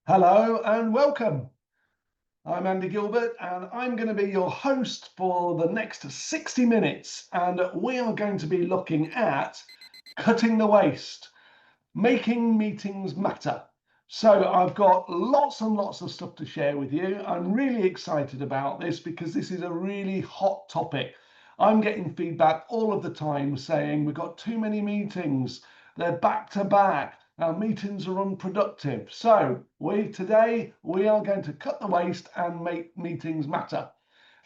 Hello and welcome. I'm Andy Gilbert and I'm going to be your host for the next 60 minutes. And we are going to be looking at cutting the waste, making meetings matter. So I've got lots and lots of stuff to share with you. I'm really excited about this because this is a really hot topic. I'm getting feedback all of the time saying we've got too many meetings, they're back to back. Our meetings are unproductive. So today we are going to cut the waste and make meetings matter.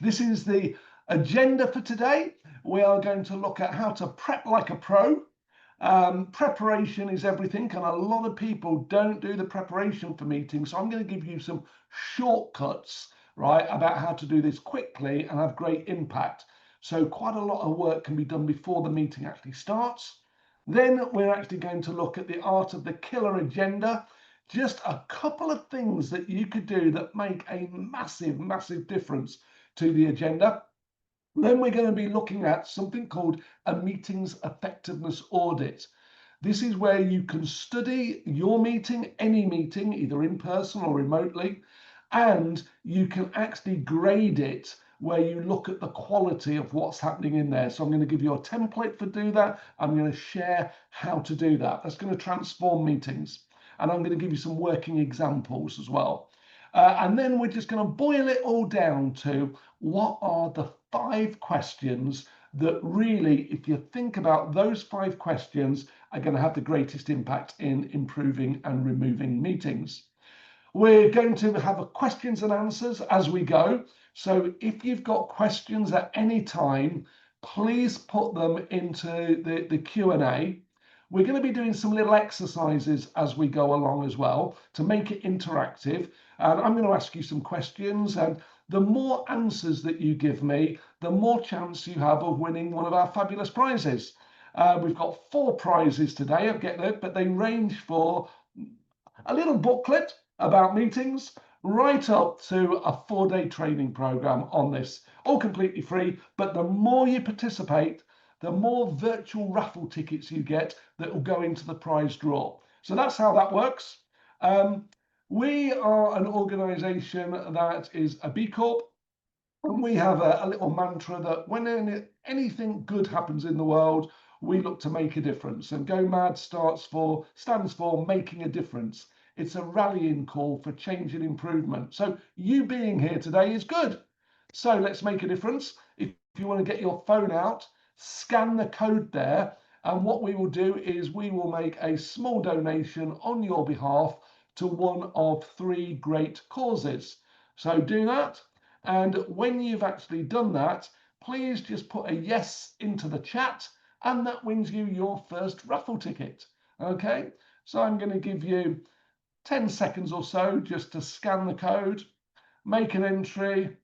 This is the agenda for today. We are going to look at how to prep like a pro. Preparation is everything, and a lot of people don't do the preparation for meetings. So I'm going to give you some shortcuts, right, about how to do this quickly and have great impact. So quite a lot of work can be done before the meeting actually starts. Then we're actually going to look at the art of the killer agenda. Just a couple of things that you could do that make a massive, massive difference to the agenda. Then we're going to be looking at something called a meetings effectiveness audit. This is where you can study your meeting, any meeting, either in person or remotely, and you can actually grade it where you look at the quality of what's happening in there. So I'm going to give you a template for do that. I'm going to share how to do that. That's going to transform meetings. And I'm going to give you some working examples as well. And then we're just going to boil it all down to what are the 5 questions that really, if you think about those 5 questions, are going to have the greatest impact in improving and removing meetings. We're going to have a questions and answers as we go. So if you've got questions at any time, please put them into the Q&A. We're going to be doing some little exercises as we go along as well to make it interactive. And I'm going to ask you some questions, and the more answers that you give me, the more chance you have of winning one of our fabulous prizes. We've got 4 prizes today, I'll get there, but they range for a little booklet about meetings right up to a 4-day training program on this, all completely free. But the more you participate, the more virtual raffle tickets you get that will go into the prize draw. So that's how that works. We are an organization that is a B Corp, and we have a little mantra that when anything good happens in the world, we look to make a difference. And Go M.A.D stands for making a difference. It's a rallying call for change and improvement. So you being here today is good. So let's make a difference. If you want to get your phone out, scan the code there. And what we will do is we will make a small donation on your behalf to one of 3 great causes. So do that. And when you've actually done that, please just put a yes into the chat, and that wins you your first raffle ticket. Okay, so I'm going to give you 10 seconds or so just to scan the code, make an entry.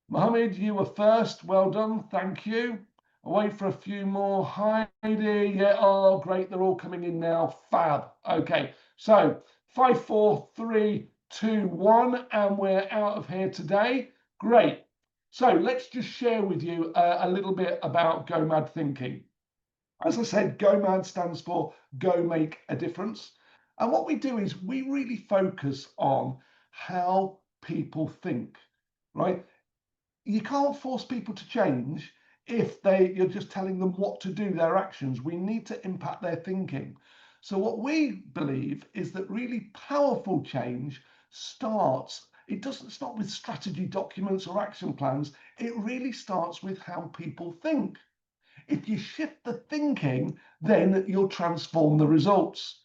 Mohammed, you were first. Well done. Thank you. I'll wait for a few more. Heidi, yeah, oh, great. They're all coming in now. Fab. Okay, so 5, 4, 3, 2, 1, and we're out of here today. Great. So let's just share with you a little bit about Go M.A.D thinking. As I said, Go M.A.D stands for Go Make a Difference. And what we do is we really focus on how people think, right? You can't force people to change if you're just telling them what to do, their actions. We need to impact their thinking. So what we believe is that really powerful change it doesn't start with strategy documents or action plans. It really starts with how people think. If you shift the thinking, then you'll transform the results.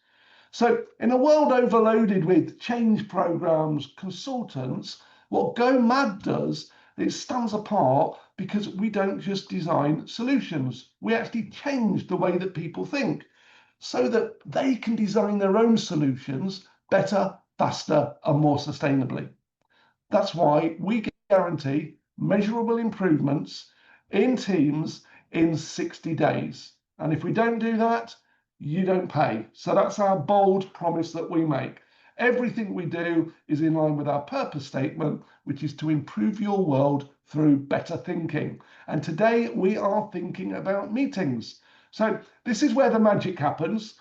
So in a world overloaded with change programs, consultants, what Go M.A.D does, it stands apart because we don't just design solutions. We actually change the way that people think so that they can design their own solutions better, faster, and more sustainably. That's why we guarantee measurable improvements in teams in 60 days. And if we don't do that, you don't pay. So that's our bold promise that we make. Everything we do is in line with our purpose statement, which is to improve your world through better thinking. And today we are thinking about meetings. So this is where the magic happens.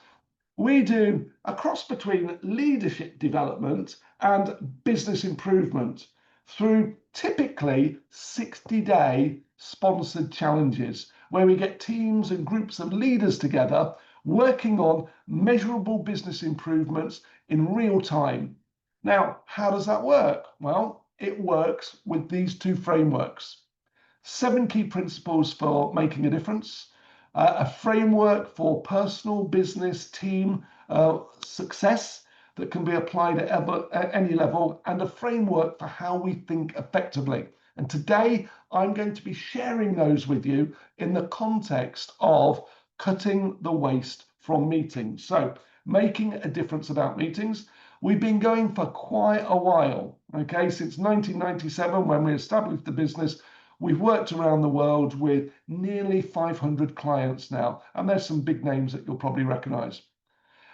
We do a cross between leadership development and business improvement through typically 60-day sponsored challenges where we get teams and groups of leaders together working on measurable business improvements in real time. Now, how does that work? Well, it works with these two frameworks. 7 key principles for making a difference, a framework for personal, business, team success that can be applied at any level, and a framework for how we think effectively. And today, I'm going to be sharing those with you in the context of cutting the waste from meetings. So, making a difference about meetings. We've been going for quite a while, okay, since 1997 when we established the business. We've worked around the world with nearly 500 clients now, and there's some big names that you'll probably recognize.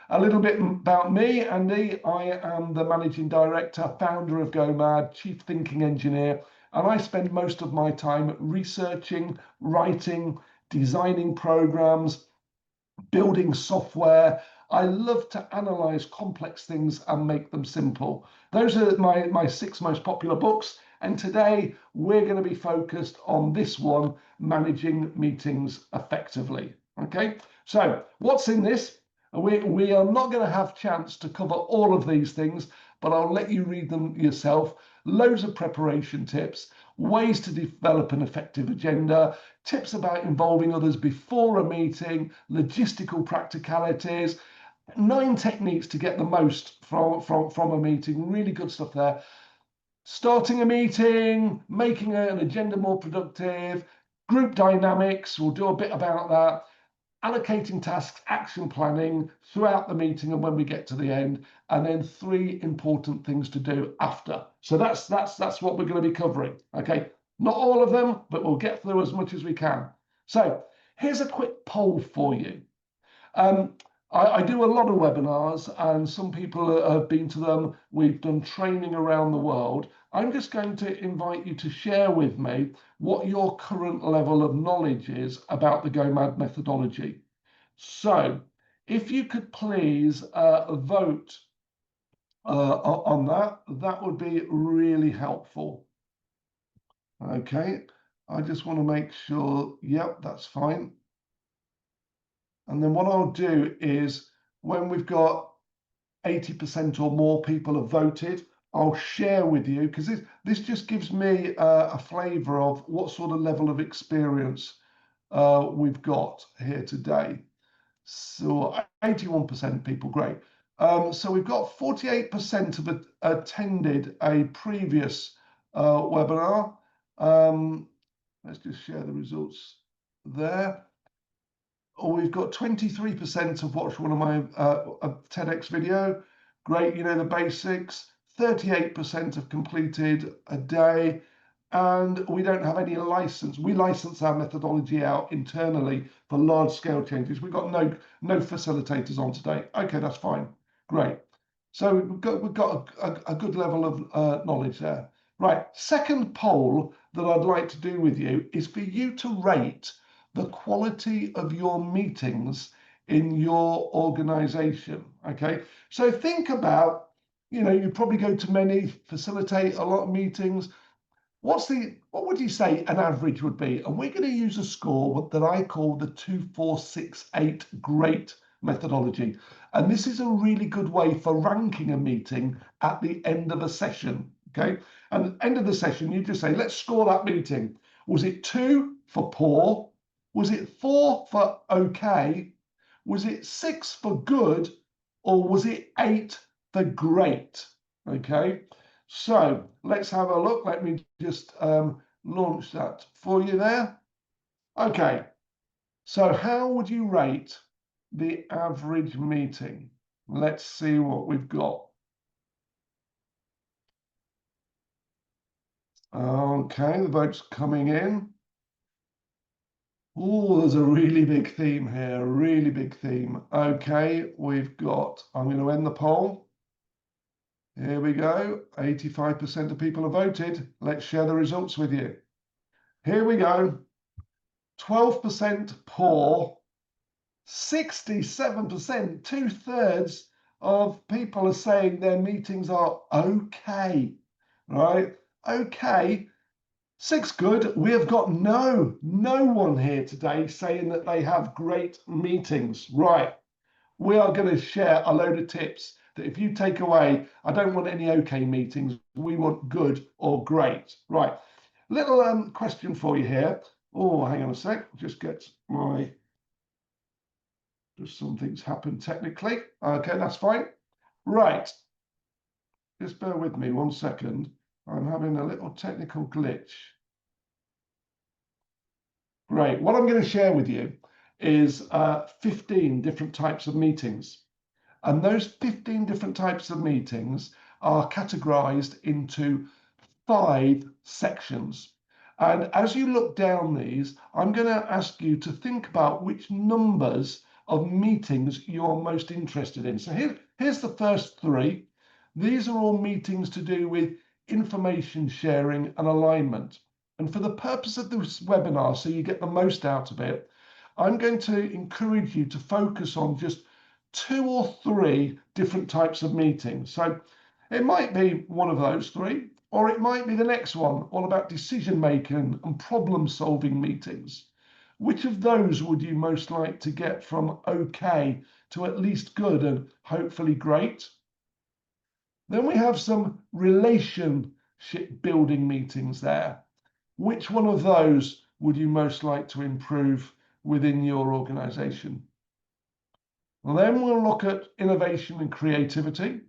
A little bit about me, Andy. I am the managing director, founder of Go M.A.D, chief thinking engineer, and I spend most of my time researching, writing, designing programs, building software. I love to analyze complex things and make them simple. Those are my 6 most popular books. And today we're going to be focused on this one, managing meetings effectively. Okay, so what's in this? We are not going to have chance to cover all of these things, but I'll let you read them yourself. Loads of preparation tips, ways to develop an effective agenda, tips about involving others before a meeting, logistical practicalities, 9 techniques to get the most from a meeting. Really good stuff there. Starting a meeting, making an agenda more productive, group dynamics, we'll do a bit about that, allocating tasks, action planning throughout the meeting and when we get to the end, and then 3 important things to do after. So that's what we're going to be covering. Okay, not all of them, but we'll get through as much as we can. So here's a quick poll for you. I do a lot of webinars, and some people have been to them. We've done training around the world. I'm just going to invite you to share with me what your current level of knowledge is about the Go M.A.D methodology. So if you could please vote on that, that would be really helpful. Okay, I just want to make sure, yep, that's fine. And then what I'll do is when we've got 80% or more people have voted, I'll share with you, because this just gives me a flavour of what sort of level of experience we've got here today. So 81% people, great. So we've got 48% have attended a previous webinar. Let's just share the results there. Or we've got 23% have watched one of my TEDx video. Great, you know the basics. 38% have completed a day, and we don't have any license. We license our methodology out internally for large scale changes. We've got no facilitators on today. Okay, that's fine. Great. So we've got a good level of knowledge there. Right, second poll that I'd like to do with you is for you to rate the quality of your meetings in your organization. Okay, so think about, you probably go to many, facilitate a lot of meetings. What would you say an average would be? And we're going to use a score that I call the 2468 GREAT methodology. And this is a really good way for ranking a meeting at the end of a session. Okay, and at the end of the session, you just say, let's score that meeting. Was it 2 for poor? Was it 4 for okay? Was it 6 for good? Or was it 8 for great? Okay, so let's have a look. Let me just launch that for you there. Okay, so how would you rate the average meeting? Let's see what we've got. Okay, the vote's coming in. Oh, there's a really big theme here, a really big theme. Okay, we've got, I'm going to end the poll. Here we go. 85% of people have voted. Let's share the results with you. Here we go. 12% poor, 67%, 2/3 of people are saying their meetings are okay, right? Okay, 6 good. We have got no one here today saying that they have great meetings, right? We are going to share a load of tips that if you take away, I don't want any okay meetings. We want good or great, right? Little question for you here. Oh, hang on a sec. Just get my, just something's happened technically. Okay, that's fine. Right. Just bear with me 1 second. I'm having a little technical glitch. Great. What I'm going to share with you is 15 different types of meetings. And those 15 different types of meetings are categorized into 5 sections. And as you look down these, I'm going to ask you to think about which numbers of meetings you're most interested in. So here's the first 3. These are all meetings to do with information sharing and alignment. And for the purpose of this webinar, so you get the most out of it, I'm going to encourage you to focus on just 2 or 3 different types of meetings. So it might be one of those 3, or it might be the next one, all about decision making and problem solving meetings. Which of those would you most like to get from okay to at least good and hopefully great? Then we have some relationship building meetings there. Which one of those would you most like to improve within your organization? Well, then we'll look at innovation and creativity,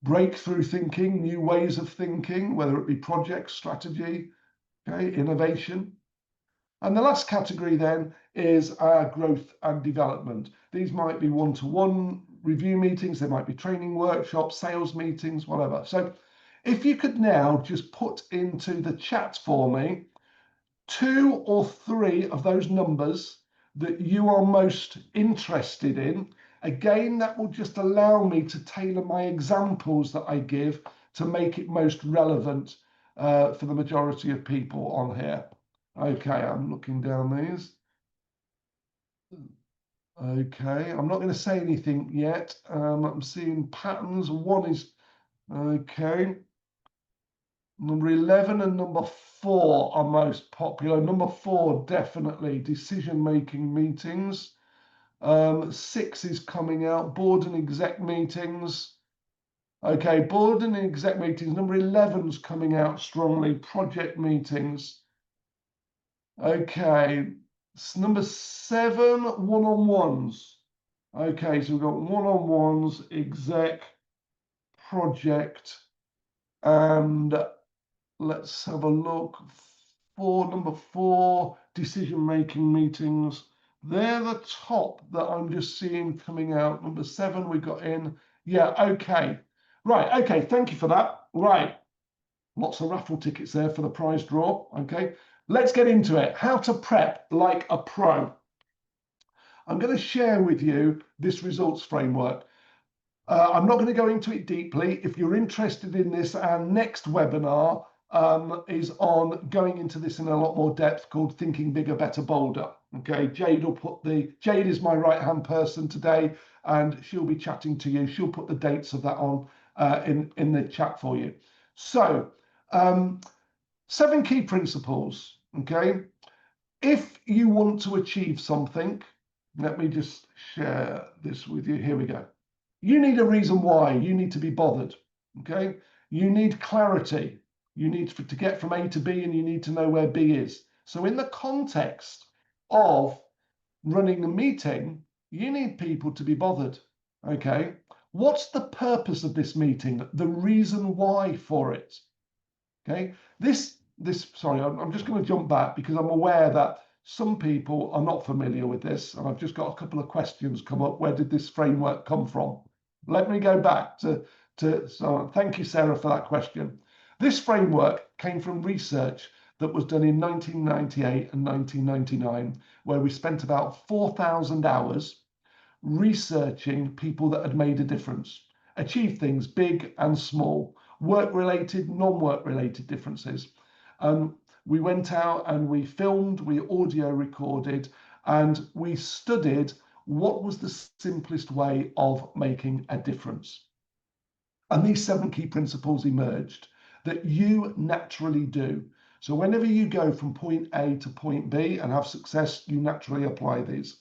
breakthrough thinking, new ways of thinking, whether it be project strategy, okay, innovation. And the last category then is growth and development. These might be one-to-one review meetings, they might be training workshops, sales meetings, whatever. So if you could now just put into the chat for me 2 or 3 of those numbers that you are most interested in. Again, that will just allow me to tailor my examples that I give to make it most relevant for the majority of people on here. Okay, I'm looking down these. Okay, I'm not going to say anything yet. I'm seeing patterns. One is, okay. Number 11 and number 4 are most popular. Number 4, definitely decision-making meetings. 6 is coming out, board and exec meetings. Okay, board and exec meetings. Number 11 is coming out strongly, project meetings. Okay, number 7, one-on-ones. Okay, so we've got one-on-ones, exec, project, and let's have a look. Number 4, decision-making meetings. They're the top that I'm just seeing coming out. Number 7 we got in. Yeah, okay. Right, okay, thank you for that. Right, lots of raffle tickets there for the prize draw. Okay, let's get into it. How to prep like a pro. I'm going to share with you this results framework. I'm not going to go into it deeply. If you're interested in this, our next webinar is on going into this in a lot more depth, called Thinking Bigger, Better, Bolder. Okay, Jade is my right-hand person today, and she'll be chatting to you. She'll put the dates of that on in the chat for you. So, 7 key principles. Okay, if you want to achieve something, let me just share this with you. Here we go. You need a reason why. You need to be bothered. Okay. You need clarity. You need to get from A to B, and you need to know where B is. So in the context of running a meeting, you need people to be bothered. Okay. What's the purpose of this meeting? The reason why for it. Okay. Sorry, I'm just going to jump back because I'm aware that some people are not familiar with this, and I've just got a couple of questions come up. Where did this framework come from? Let me go back so thank you, Sarah, for that question. This framework came from research that was done in 1998 and 1999, where we spent about 4,000 hours researching people that had made a difference, achieved things big and small, work-related, non-work-related differences. We went out and we filmed, we audio recorded, and we studied what was the simplest way of making a difference. And these 7 key principles emerged that you naturally do. So whenever you go from point A to point B and have success, you naturally apply these.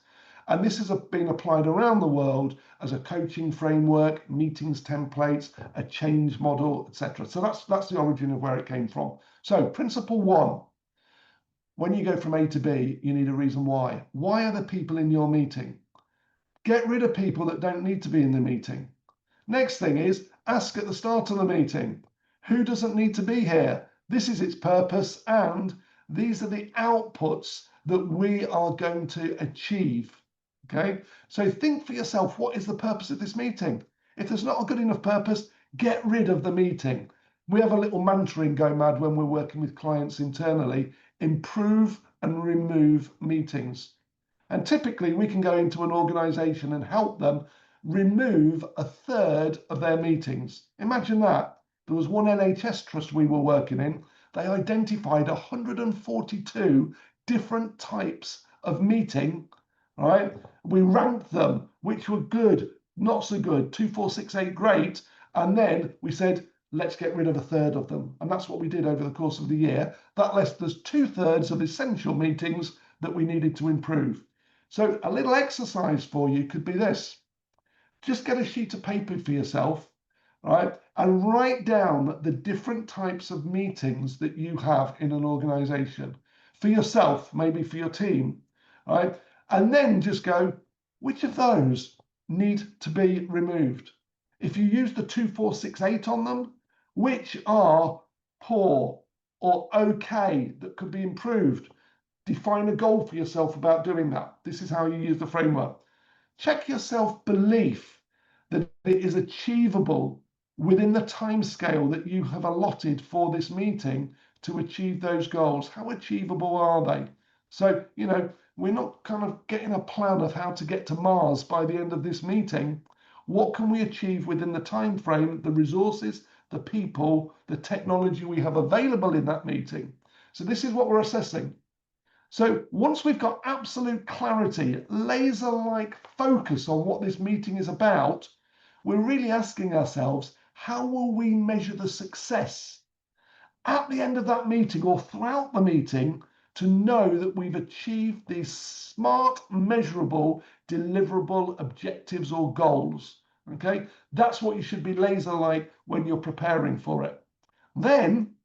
And this has been applied around the world as a coaching framework, meetings templates, a change model, etc. So that's the origin of where it came from. So principle 1, when you go from A to B, you need a reason why. Why are the people in your meeting? Get rid of people that don't need to be in the meeting. Next thing is, ask at the start of the meeting, who doesn't need to be here? This is its purpose, and these are the outputs that we are going to achieve. Okay, so think for yourself, what is the purpose of this meeting? If there's not a good enough purpose, get rid of the meeting. We have a little mantra in Go M.A.D when we're working with clients internally: improve and remove meetings. And typically we can go into an organization and help them remove 1/3 of their meetings. Imagine that. There was one NHS trust we were working in. They identified 142 different types of meeting, right? We ranked them, which were good, not so good, 2, 4, 6, 8, great. And then we said, let's get rid of 1/3 of them. And that's what we did over the course of the year. That left us 2/3 of essential meetings that we needed to improve. So a little exercise for you could be this. Just get a sheet of paper for yourself, right? And write down the different types of meetings that you have in an organization. For yourself, maybe for your team, right? And then just go, which of those need to be removed? If you use the 2, 4, 6, 8 on them, which are poor or okay that could be improved? Define a goal for yourself about doing that. This is how you use the framework. Check your self-belief that it is achievable within the time scale that you have allotted for this meeting to achieve those goals. How achievable are they? So, we're not kind of getting a plan of how to get to Mars by the end of this meeting. What can we achieve within the time frame, the resources, the people, the technology we have available in that meeting? So this is what we're assessing. So once we've got absolute clarity, laser-like focus on what this meeting is about, we're really asking ourselves, how will we measure the success at the end of that meeting or throughout the meeting to know that we've achieved these smart, measurable, deliverable objectives or goals? Okay, that's what you should be laser-like when you're preparing for it. Then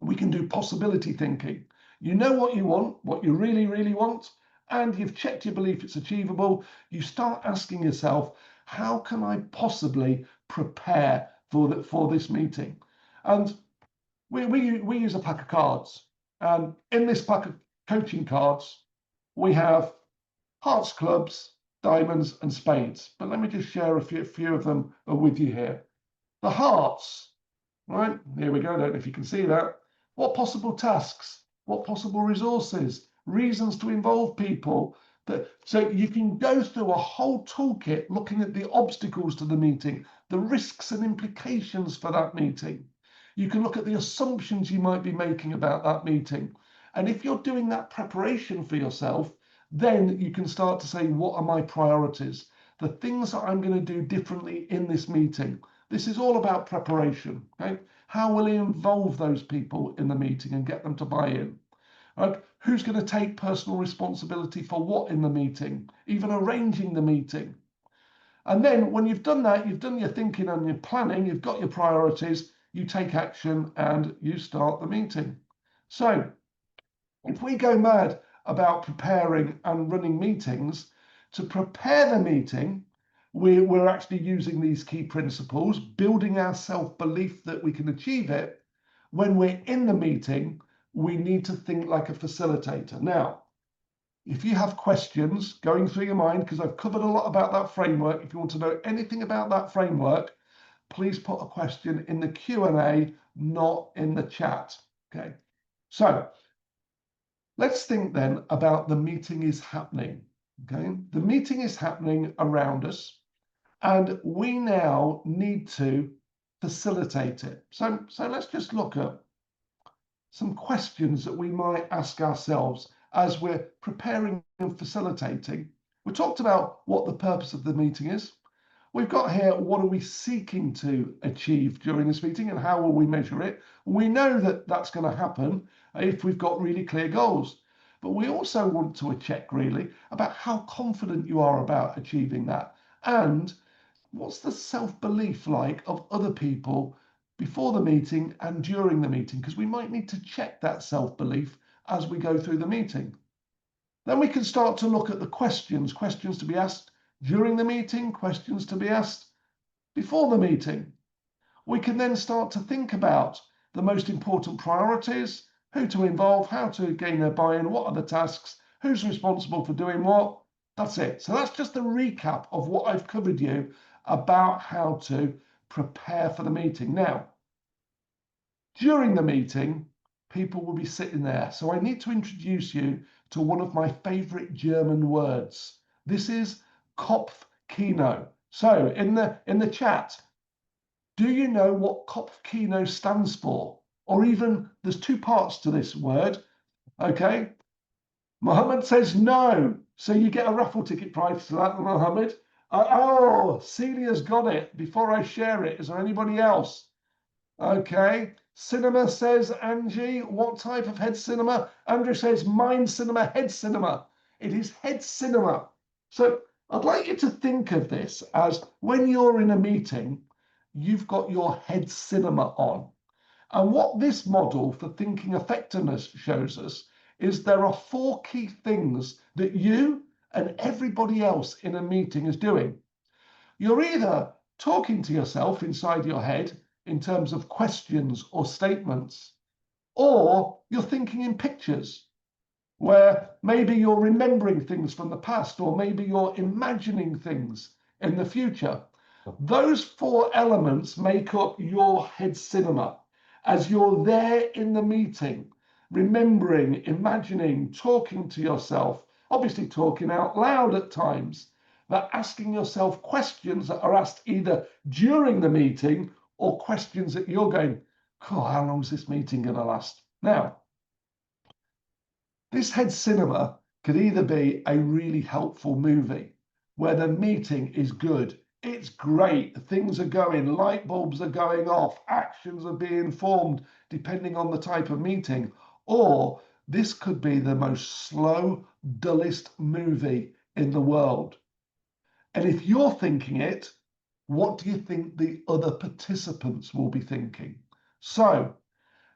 we can do possibility thinking. You know what you want, what you really, really want, and you've checked your belief it's achievable. You start asking yourself, how can I possibly prepare for this meeting? And we use a pack of cards. And in this pack of coaching cards, we have hearts, clubs, diamonds, and spades. But let me just share a few of them with you here. The hearts, right? Here we go. I don't know if you can see that. What possible tasks? What possible resources? Reasons to involve people? So you can go through a whole toolkit looking at the obstacles to the meeting, the risks and implications for that meeting. You can look at the assumptions you might be making about that meeting. And if you're doing that preparation for yourself, then you can start to say, what are my priorities? The things that I'm going to do differently in this meeting. This is all about preparation. Okay? How will you involve those people in the meeting and get them to buy in? Right? Who's going to take personal responsibility for what in the meeting, even arranging the meeting? And then when you've done that, you've done your thinking and your planning, you've got your priorities, you take action and you start the meeting. So if we go mad about preparing and running meetings, to prepare the meeting, we're actually using these key principles, building our self-belief that we can achieve it. When we're in the meeting, we need to think like a facilitator. Now, if you have questions going through your mind, because I've covered a lot about that framework, if you want to know anything about that framework, please put a question in the Q&A, not in the chat. Okay, so let's think then about the meeting is happening. Okay, the meeting is happening around us, and we now need to facilitate it. So let's just look at some questions that we might ask ourselves as we're preparing and facilitating. We talked about what the purpose of the meeting is. We've got here, what are we seeking to achieve during this meeting and how will we measure it? We know that that's going to happen if we've got really clear goals. But we also want to check really about how confident you are about achieving that. And what's the self-belief like of other people before the meeting and during the meeting? Because we might need to check that self-belief as we go through the meeting. Then we can start to look at the questions to be asked during the meeting, questions to be asked before the meeting. We can then start to think about the most important priorities, who to involve, how to gain their buy-in, what are the tasks, who's responsible for doing what. That's it. So that's just a recap of what I've covered you about how to prepare for the meeting. Now, during the meeting, people will be sitting there. So I need to introduce you to one of my favorite German words. This is Kopfkino. So in the chat, do you know what Kopfkino stands for? Or even, there's two parts to this word, okay? Mohammed says no. So you get a raffle ticket prize for that, Mohammed. Oh, Celia's got it. Before I share it, is there anybody else? Okay. Cinema says Angie. What type of head cinema? Andrew says mind cinema, head cinema. It is head cinema. So I'd like you to think of this as when you're in a meeting, you've got your head cinema on. And what this model for thinking effectiveness shows us is there are 4 key things that you and everybody else in a meeting is doing. You're either talking to yourself inside your head in terms of questions or statements, or you're thinking in pictures where maybe you're remembering things from the past, or maybe you're imagining things in the future. Those 4 elements make up your head cinema as you're there in the meeting, remembering, imagining, talking to yourself, obviously talking out loud at times, but asking yourself questions that are asked either during the meeting or questions that you're going, oh, how long is this meeting going to last? Now, this head cinema could either be a really helpful movie where the meeting is good, it's great, things are going, light bulbs are going off, actions are being formed depending on the type of meeting, or this could be the most slow, dullest movie in the world. And if you're thinking it, what do you think the other participants will be thinking? So,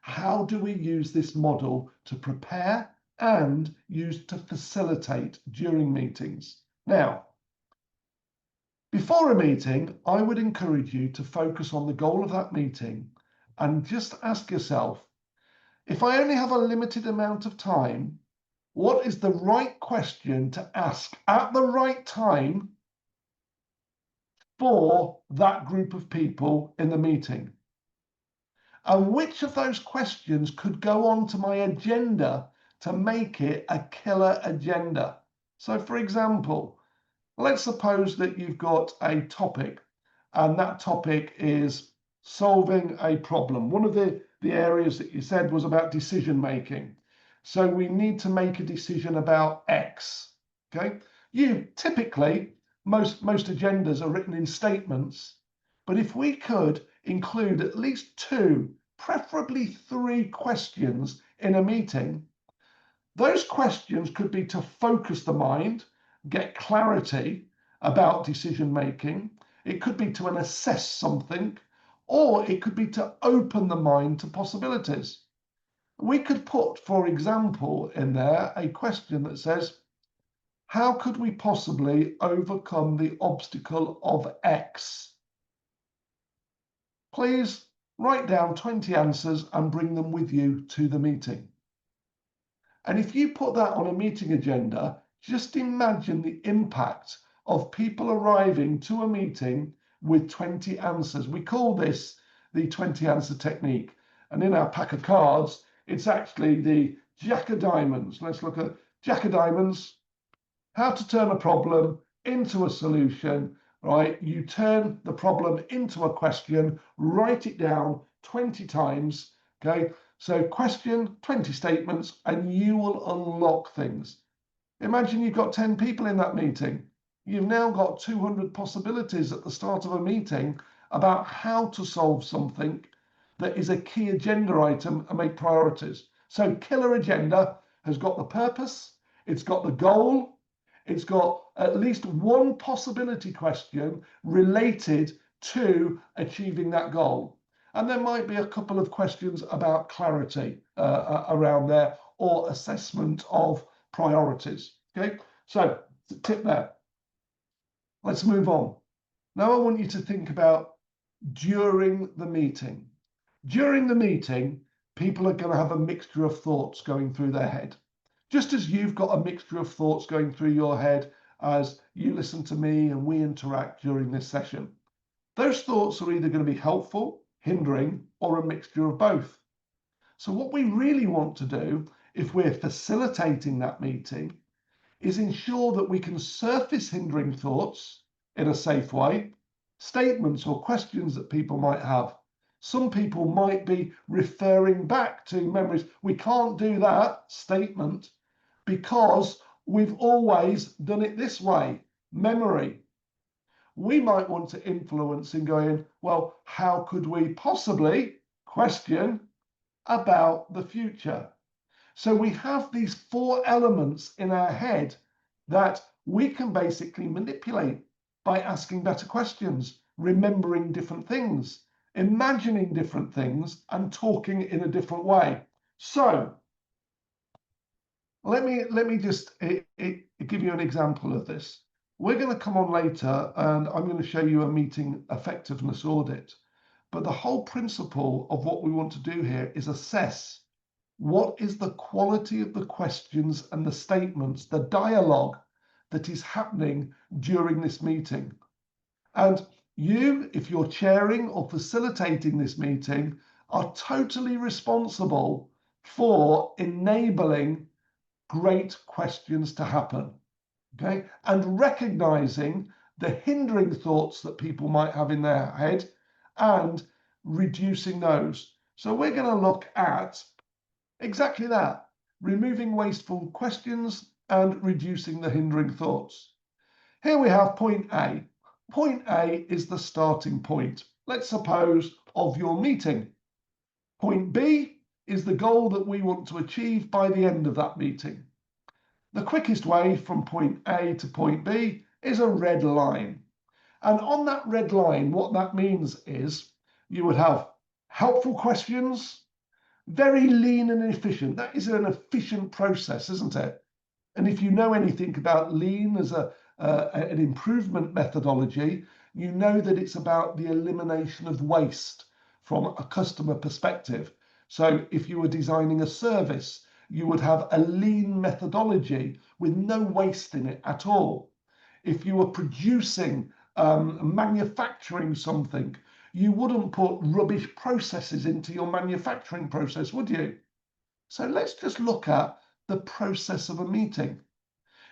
how do we use this model to prepare and use to facilitate during meetings? Now, before a meeting, I would encourage you to focus on the goal of that meeting and just ask yourself, if I only have a limited amount of time, what is the right question to ask at the right time for that group of people in the meeting? And which of those questions could go on to my agenda to make it a killer agenda? So for example, let's suppose that you've got a topic and that topic is solving a problem. One of the areas that you said was about decision making. So we need to make a decision about X, okay? You typically, most agendas are written in statements, but if we could include at least 2, preferably 3 questions in a meeting, those questions could be to focus the mind, get clarity about decision making. It could be to assess something, or it could be to open the mind to possibilities. We could put, for example, in there a question that says, how could we possibly overcome the obstacle of X? Please write down 20 answers and bring them with you to the meeting. And if you put that on a meeting agenda, just imagine the impact of people arriving to a meeting with 20 answers. We call this the 20 answer technique. And in our pack of cards, it's actually the Jack of Diamonds. Let's look at Jack of Diamonds, how to turn a problem into a solution, right? You turn the problem into a question, write it down 20 times, okay? So question, 20 statements, and you will unlock things. Imagine you've got 10 people in that meeting. You've now got 200 possibilities at the start of a meeting about how to solve something that is a key agenda item and make priorities. So killer agenda has got the purpose, it's got the goal, it's got at least one possibility question related to achieving that goal. And there might be a couple of questions about clarity around there or assessment of priorities. Okay, so tip there. Let's move on. Now I want you to think about during the meeting. During the meeting, people are going to have a mixture of thoughts going through their head. Just as you've got a mixture of thoughts going through your head as you listen to me and we interact during this session. Those thoughts are either going to be helpful, hindering, or a mixture of both. So what we really want to do, if we're facilitating that meeting, is ensure that we can surface hindering thoughts in a safe way, statements or questions that people might have. Some people might be referring back to memories. We can't do that statement because we've always done it this way, memory. We might want to influence in going, well, how could we possibly question about the future? So we have these 4 elements in our head that we can basically manipulate by asking better questions, remembering different things, imagining different things, and talking in a different way. So let me just give you an example of this. We're going to come on later and I'm going to show you a meeting effectiveness audit. But the whole principle of what we want to do here is assess what is the quality of the questions and the statements, the dialogue that is happening during this meeting. And you, if you're chairing or facilitating this meeting, are totally responsible for enabling great questions to happen. Okay, and recognizing the hindering thoughts that people might have in their head and reducing those. So we're going to look at exactly that, removing wasteful questions and reducing the hindering thoughts. Here we have point A. Point A is the starting point, let's suppose, of your meeting. Point B is the goal that we want to achieve by the end of that meeting. The quickest way from point A to point B is a red line. And on that red line, what that means is you would have helpful questions, very lean and efficient. That is an efficient process, isn't it? And if you know anything about lean as an improvement methodology, you know that it's about the elimination of waste from a customer perspective. So if you were designing a service, you would have a lean methodology with no waste in it at all. If you were producing, manufacturing something, you wouldn't put rubbish processes into your manufacturing process, would you? So let's just look at the process of a meeting.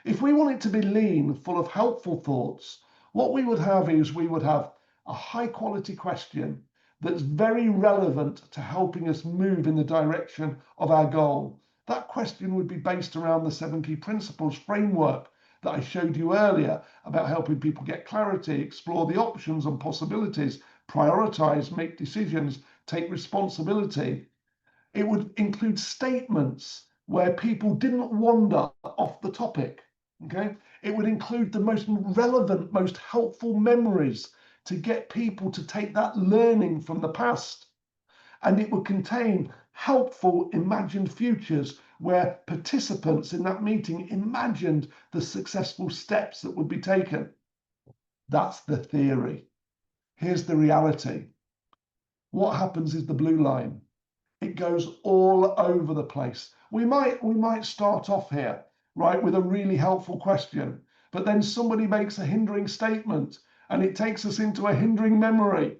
If we want it to be lean, full of helpful thoughts, what we would have is we would have a high quality question that's very relevant to helping us move in the direction of our goal. That question would be based around the 7 key principles framework that I showed you earlier about helping people get clarity, explore the options and possibilities, prioritize, make decisions, take responsibility. It would include statements where people didn't wander off the topic. Okay, it would include the most relevant, most helpful memories to get people to take that learning from the past. And it would contain helpful imagined futures where participants in that meeting imagined the successful steps that would be taken. That's the theory. Here's the reality. What happens is the blue line. It goes all over the place. We might start off here, right, with a really helpful question, but then somebody makes a hindering statement and it takes us into a hindering memory.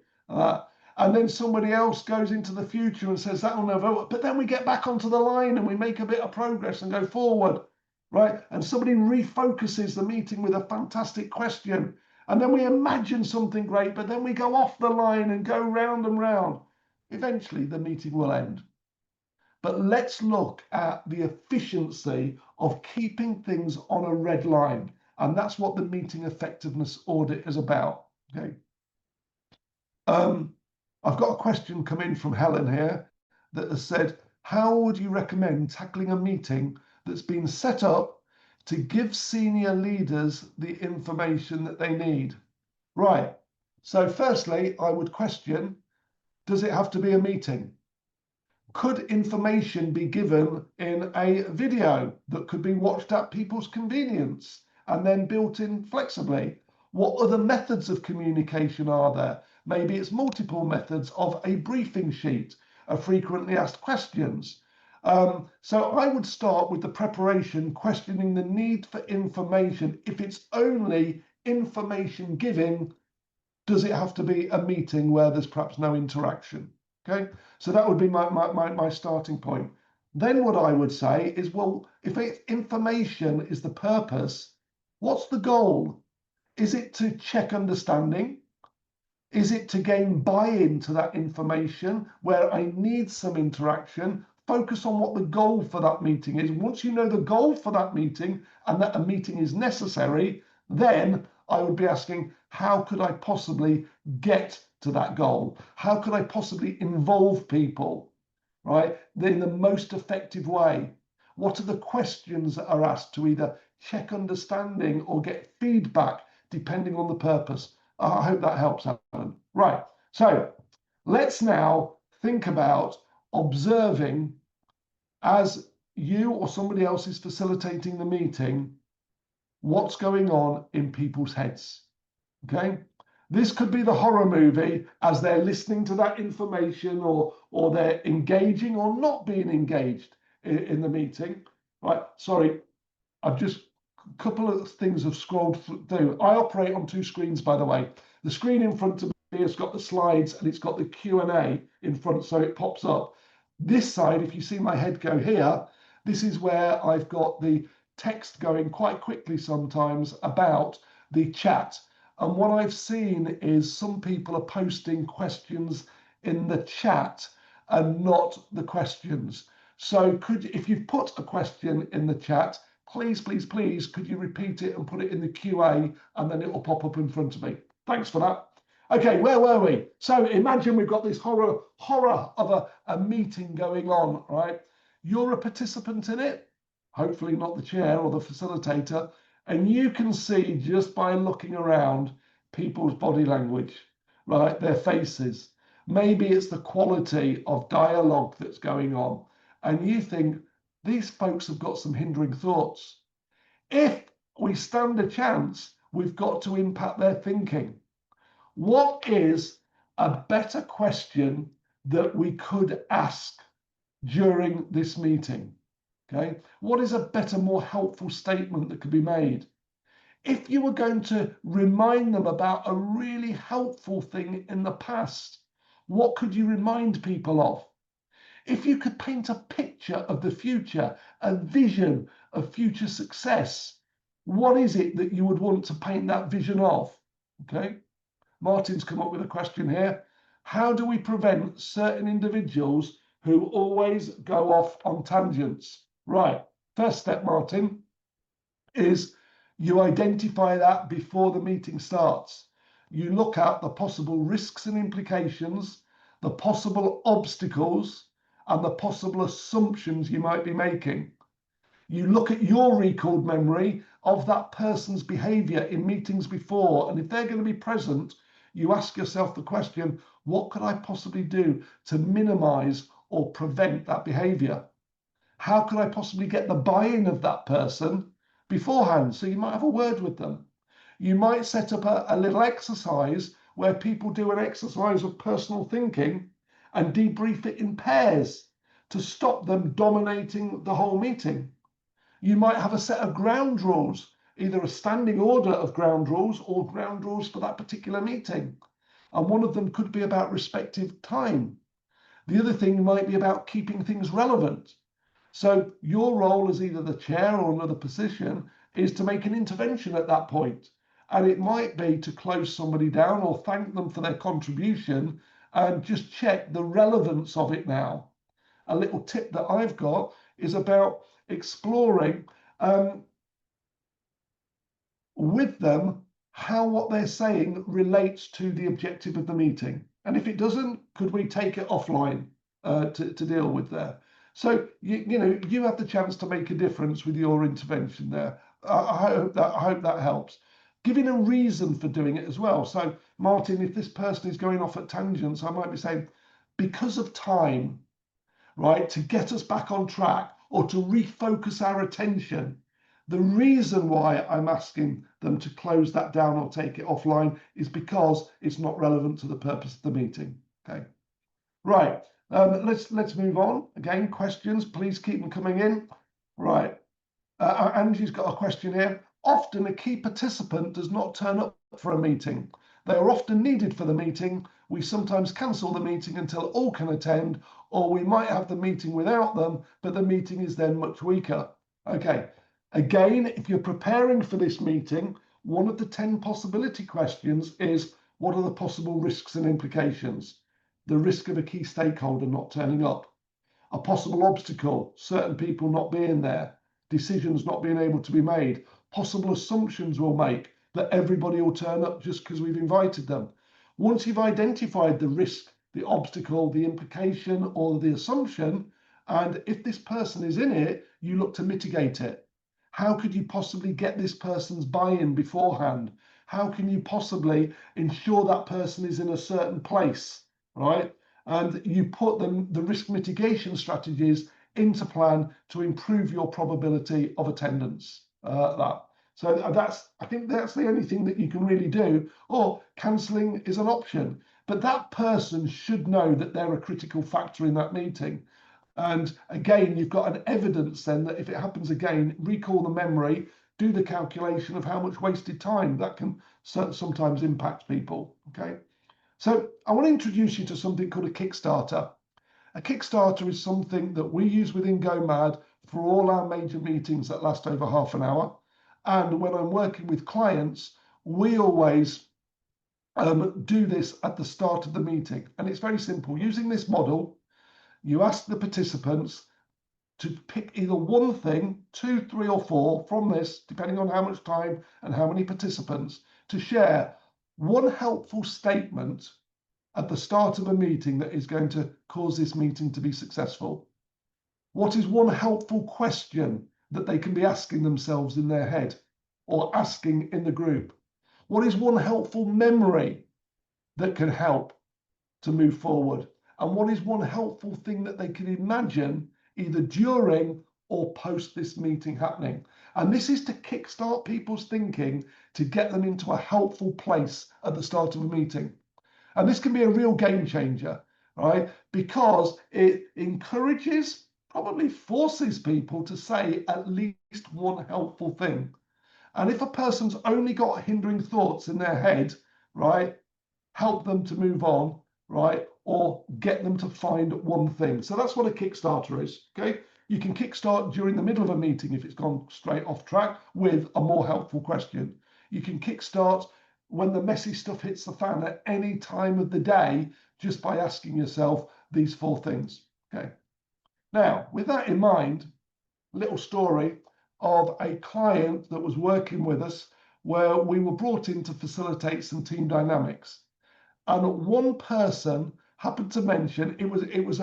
And then somebody else goes into the future and says that will never work. But then we get back onto the line and we make a bit of progress and go forward, right? And somebody refocuses the meeting with a fantastic question. And then we imagine something great, but then we go off the line and go round and round. Eventually, the meeting will end. but let's look at the efficiency of keeping things on a red line. And that's what the meeting effectiveness audit is about. Okay. I've got a question come in from Helen here that has said, how would you recommend tackling a meeting that's been set up to give senior leaders the information that they need? Right. So firstly, I would question, does it have to be a meeting? Could information be given in a video that could be watched at people's convenience and then built in flexibly? What other methods of communication are there? Maybe it's multiple methods of a briefing sheet, a frequently asked questions. So I would start with the preparation, questioning the need for information. If it's only information giving, does it have to be a meeting where there's perhaps no interaction? Okay, so that would be my starting point. Then what I would say is, well, if information is the purpose, what's the goal? Is it to check understanding? Is it to gain buy-in to that information where I need some interaction? Focus on what the goal for that meeting is. Once you know the goal for that meeting and that a meeting is necessary, then I would be asking, how could I possibly get to that goal? How could I possibly involve people, right, in the most effective way? What are the questions that are asked to either check understanding or get feedback, depending on the purpose? I hope that helps, Alan. Right, so let's now think about observing as you or somebody else is facilitating the meeting, what's going on in people's heads. Okay, this could be the horror movie as they're listening to that information, or they're engaging or not being engaged in the meeting. Right, sorry, I've just a couple of things have scrolled through. I operate on two screens, by the way. The screen in front of me has got the slides and it's got the Q&A in front, so it pops up. This side, if you see my head go here, this is where I've got the text going quite quickly sometimes about the chat. And what I've seen is some people are posting questions in the chat and not the questions. So if you've put a question in the chat, please, please, please, could you repeat it and put it in the QA, and then it will pop up in front of me. Thanks for that. Okay, where were we? So imagine we've got this horror of a meeting going on, right? You're a participant in it, hopefully not the chair or the facilitator, and you can see just by looking around people's body language, right? Their faces. Maybe it's the quality of dialogue that's going on, and you think, these folks have got some hindering thoughts. If we stand a chance, we've got to impact their thinking. What is a better question that we could ask during this meeting? Okay, what is a better, more helpful statement that could be made? If you were going to remind them about a really helpful thing in the past, what could you remind people of? If you could paint a picture of the future, a vision of future success, what is it that you would want to paint that vision of? Okay, Martin's come up with a question here. How do we prevent certain individuals who always go off on tangents? Right, first step, Martin, is you identify that before the meeting starts. You look at the possible risks and implications, the possible obstacles, and the possible assumptions you might be making. You look at your recalled memory of that person's behavior in meetings before, and if they're going to be present, you ask yourself the question, what could I possibly do to minimize or prevent that behavior? How could I possibly get the buy-in of that person beforehand? So you might have a word with them. You might set up a little exercise where people do an exercise of personal thinking and debrief it in pairs to stop them dominating the whole meeting. You might have a set of ground rules, either a standing order of ground rules or ground rules for that particular meeting. And one of them could be about respective time. The other thing might be about keeping things relevant. So your role as either the chair or another position is to make an intervention at that point. And it might be to close somebody down or thank them for their contribution and just check the relevance of it now. a little tip that I've got is about exploring with them how what they're saying relates to the objective of the meeting. And if it doesn't, could we take it offline to deal with there? So you have the chance to make a difference with your intervention there. I hope that helps. Giving a reason for doing it as well. So Martin, if this person is going off at tangents, I might be saying, because of time, right, to get us back on track or to refocus our attention. The reason why I'm asking them to close that down or take it offline is because it's not relevant to the purpose of the meeting. Okay, right. Let's move on. Again, questions, please keep them coming in. Right. Angie's got a question here. Often a key participant does not turn up for a meeting. They are often needed for the meeting. We sometimes cancel the meeting until all can attend, or we might have the meeting without them, but the meeting is then much weaker. Okay, again, if you're preparing for this meeting, one of the 10 possibility questions is, what are the possible risks and implications? The risk of a key stakeholder not turning up. A possible obstacle, certain people not being there, decisions not being able to be made, possible assumptions we'll make that everybody will turn up just because we've invited them. Once you've identified the risk, the obstacle, the implication, or the assumption, and if this person is in it, you look to mitigate it. How could you possibly get this person's buy-in beforehand? How can you possibly ensure that person is in a certain place, right? And you put the risk mitigation strategies into plan to improve your probability of attendance. I think that's the only thing that you can really do. Or cancelling is an option, but that person should know that they're a critical factor in that meeting. And again, you've got an evidence then that if it happens again, recall the memory, do the calculation of how much wasted time that can sometimes impact people. Okay. So I want to introduce you to something called a Kickstarter. A Kickstarter is something that we use within Go M.A.D for all our major meetings that last over half an hour. And when I'm working with clients, we always do this at the start of the meeting. And it's very simple. Using this model, you ask the participants to pick either one thing, 2, 3, or 4 from this, depending on how much time and how many participants, to share one helpful statement at the start of a meeting that is going to cause this meeting to be successful. What is one helpful question that they can be asking themselves in their head or asking in the group? What is one helpful memory that can help to move forward? And what is one helpful thing that they can imagine either during or post this meeting happening? And this is to kickstart people's thinking to get them into a helpful place at the start of a meeting. And this can be a real game changer, right? Because it encourages, probably forces people to say at least one helpful thing. And if a person's only got hindering thoughts in their head, right, help them to move on, right, or get them to find one thing. So that's what a Kickstarter is, okay? You can kickstart during the middle of a meeting if it's gone straight off track with a more helpful question. You can kickstart when the messy stuff hits the fan at any time of the day, just by asking yourself these 4 things, okay? Now, with that in mind, a little story of a client that was working with us where we were brought in to facilitate some team dynamics. And one person happened to mention it was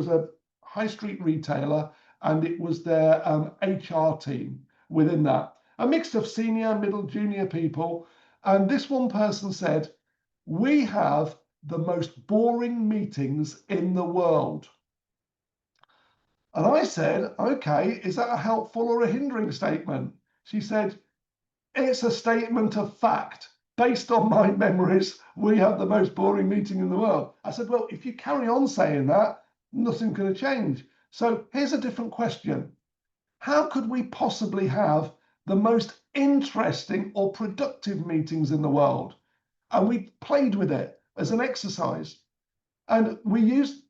a high street retailer, and it was their HR team within that, a mix of senior, middle, junior people. And this one person said, "We have the most boring meetings in the world." And I said, "Okay, is that a helpful or a hindering statement?" She said, "It's a statement of fact. Based on my memories, we have the most boring meeting in the world." I said, "Well, if you carry on saying that, nothing's going to change." So here's a different question. How could we possibly have the most interesting or productive meetings in the world? And we played with it as an exercise. And we used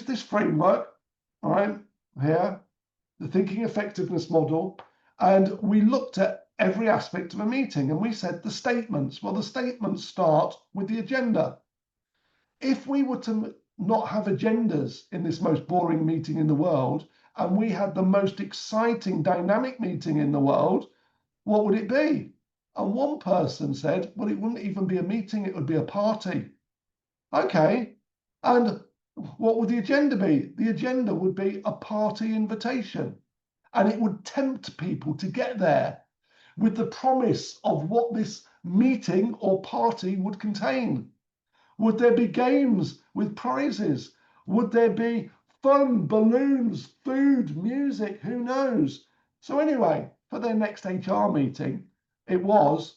this framework, all right, here, the thinking effectiveness model, and we looked at every aspect of a meeting, and we said the statements start with the agenda. If we were to not have agendas in this most boring meeting in the world, and we had the most exciting, dynamic meeting in the world, what would it be? And one person said, well, it wouldn't even be a meeting, it would be a party. Okay. And what would the agenda be? The agenda would be a party invitation, and it would tempt people to get there with the promise of what this meeting or party would contain. Would there be games with prizes? Would there be fun, balloons, food, music? Who knows? So anyway, for their next HR meeting, it was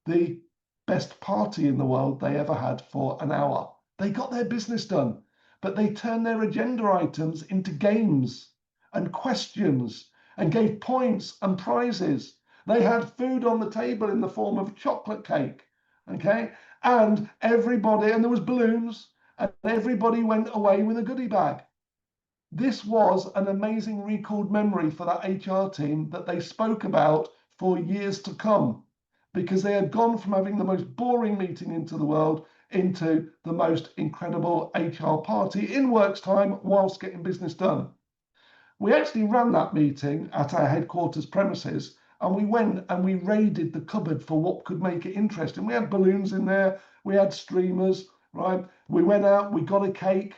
the best party in the world they ever had for an hour. They got their business done, but they turned their agenda items into games and questions and gave points and prizes. They had food on the table in the form of chocolate cake, okay? And everybody, and there was balloons, and everybody went away with a goodie bag. This was an amazing recalled memory for that HR team that they spoke about for years to come, because they had gone from having the most boring meeting into the world into the most incredible HR party in works time whilst getting business done. We actually ran that meeting at our headquarters premises, and we went and we raided the cupboard for what could make it interesting. We had balloons in there, we had streamers, right? We went out, we got a cake,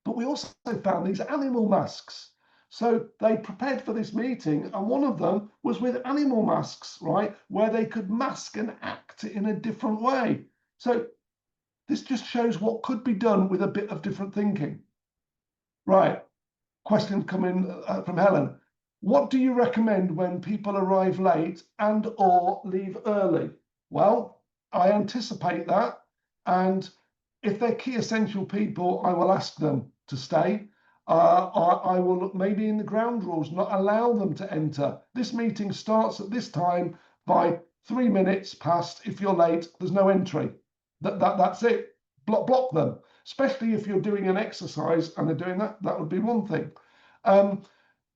but we also found these animal masks. So they prepared for this meeting, and one of them was with animal masks, right? Where they could mask and act in a different way. So this just shows what could be done with a bit of different thinking. Right. Question coming from Helen. What do you recommend when people arrive late and or leave early? Well, I anticipate that, and if they're key essential people, I will ask them to stay. I will look maybe in the ground rules, not allow them to enter. This meeting starts at this time. By 3 minutes past, if you're late, there's no entry. That's it. Block them. Especially if you're doing an exercise and they're doing that, that would be one thing.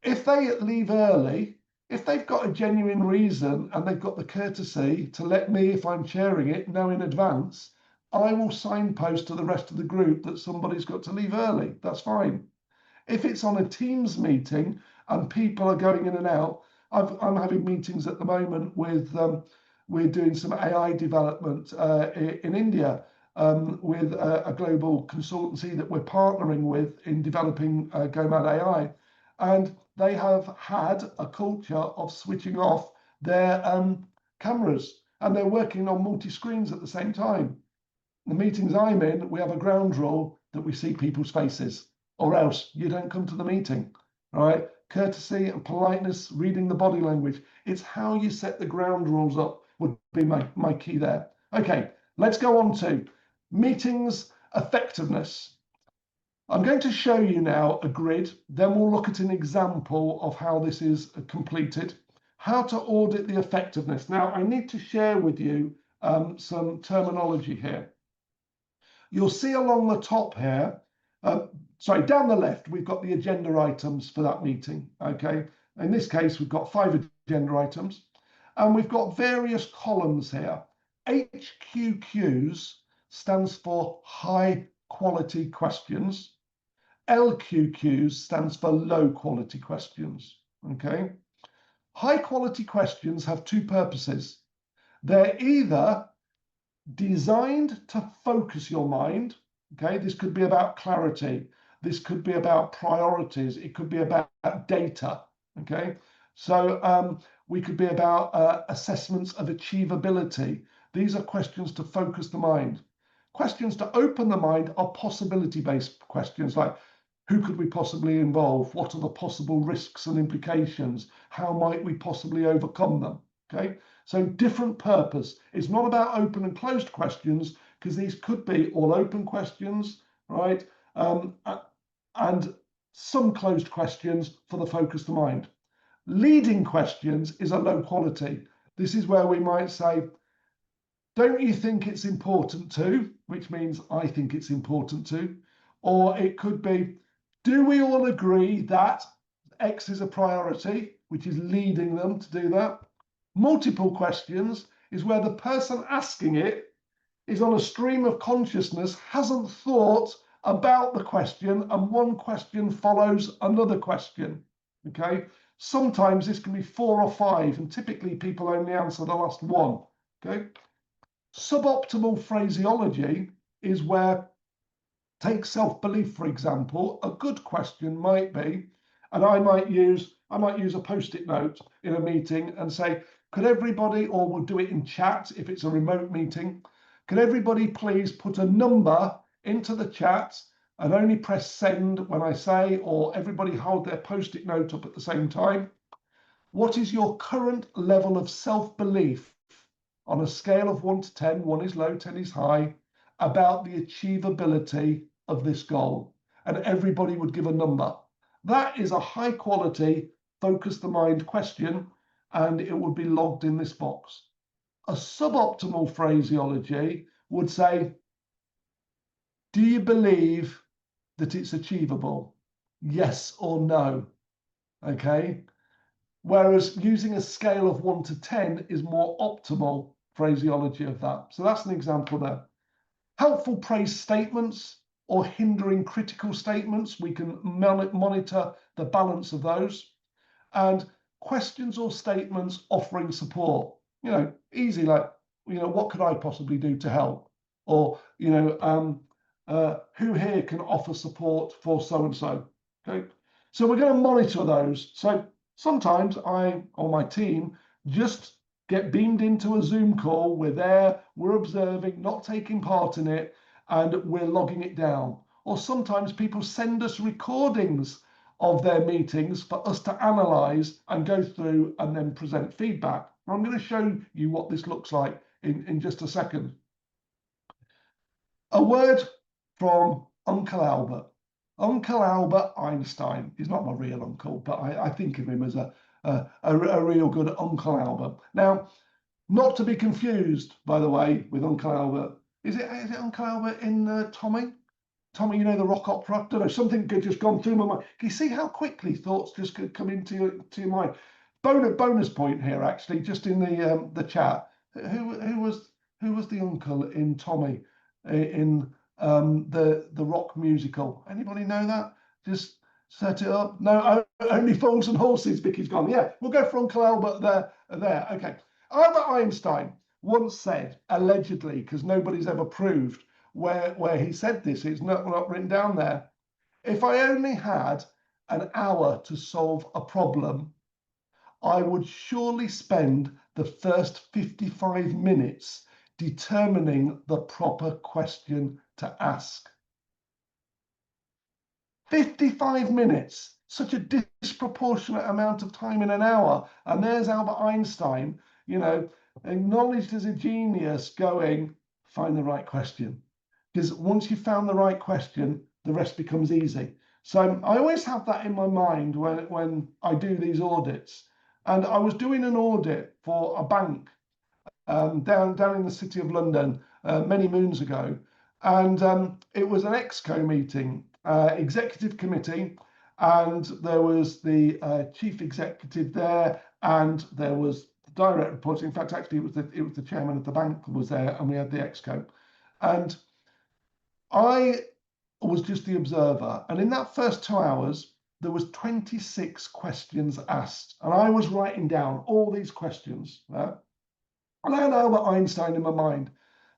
If they leave early, if they've got a genuine reason and they've got the courtesy to let me, if I'm chairing it, know in advance, I will signpost to the rest of the group that somebody's got to leave early. That's fine. If it's on a Teams meeting and people are going in and out, I'm having meetings at the moment with, we're doing some AI development in India with a global consultancy that we're partnering with in developing Go M.A.D AI. And they have had a culture of switching off their cameras, and they're working on multi-screens at the same time. The meetings I'm in, we have a ground rule that we see people's faces, or else you don't come to the meeting, right? Courtesy and politeness, reading the body language. It's how you set the ground rules up would be my key there. Okay, let's go on to meetings effectiveness. I'm going to show you now a grid, then we'll look at an example of how this is completed. How to audit the effectiveness. Now, I need to share with you some terminology here. You'll see along the top here, down the left, we've got the agenda items for that meeting, okay? In this case, we've got 5 agenda items, and we've got various columns here. HQQs stands for high quality questions. LQQs stands for low quality questions, okay? High quality questions have 2 purposes. They're either designed to focus your mind, okay? This could be about clarity. This could be about priorities. It could be about data, okay? So we could be about assessments of achievability. These are questions to focus the mind. Questions to open the mind are possibility-based questions like, who could we possibly involve? What are the possible risks and implications? How might we possibly overcome them? Okay, so different purpose. It's not about open and closed questions, because these could be all open questions, right? And some closed questions for the focused mind. Leading questions is a low quality. This is where we might say, don't you think it's important to? Which means I think it's important to. Or it could be, do we all agree that X is a priority, which is leading them to do that? Multiple questions is where the person asking it is on a stream of consciousness, hasn't thought about the question, and one question follows another question. Okay. Sometimes this can be 4 or 5, and typically people only answer the last one. Okay. Suboptimal phraseology is where, take self-belief, for example, a good question might be, and I might use a post-it note in a meeting and say, could everybody, or we'll do it in chat if it's a remote meeting, could everybody please put a number into the chat and only press send when I say, or everybody hold their post-it note up at the same time. What is your current level of self-belief on a scale of 1 to 10, 1 is low, 10 is high, about the achievability of this goal? And everybody would give a number. That is a high quality, focus the mind question, and it would be logged in this box. A suboptimal phraseology would say, do you believe that it's achievable? Yes or no. Okay. Whereas using a scale of 1 to 10 is more optimal phraseology of that. So that's an example there. Helpful praise statements or hindering critical statements, we can monitor the balance of those. And questions or statements offering support, easy, like, what could I possibly do to help? Or, who here can offer support for so-and-so? Okay, so we're going to monitor those. So sometimes I or my team just get beamed into a Zoom call. We're there, we're observing, not taking part in it, and we're logging it down. Or sometimes people send us recordings of their meetings for us to analyze and go through and then present feedback. I'm going to show you what this looks like in just a second. A word from Uncle Albert. Uncle Albert Einstein. He's not my real uncle, but I think of him as a real good Uncle Albert. Now, not to be confused, by the way, with Uncle Albert. Is it Uncle Albert in Tommy? Tommy, the rock opera? I don't know, something had just gone through my mind. Can you see how quickly thoughts just could come into your mind? Bonus point here, actually, just in the chat. Who was the uncle in Tommy in the rock musical? Anybody know that? Just set it up. No, only fools and horses. Vicky's gone. Yeah, we'll go for Uncle Albert there. Okay. Albert Einstein once said, allegedly, because nobody's ever proved where he said this, it's not written down there. If I only had an hour to solve a problem, I would surely spend the first 55 minutes determining the proper question to ask. 55 minutes, such a disproportionate amount of time in an hour. And there's Albert Einstein, acknowledged as a genius, going, find the right question. Because once you've found the right question, the rest becomes easy. So I always have that in my mind when I do these audits. And I was doing an audit for a bank down in the City of London many moons ago. And it was an ExCo meeting, executive committee, and there was the chief executive there, and there was direct reports. In fact, actually, it was the chairman of the bank was there, and we had the ExCo. And I was just the observer, and in that first 2 hours, there was 26 questions asked, and I was writing down all these questions. And I had Albert Einstein in my mind,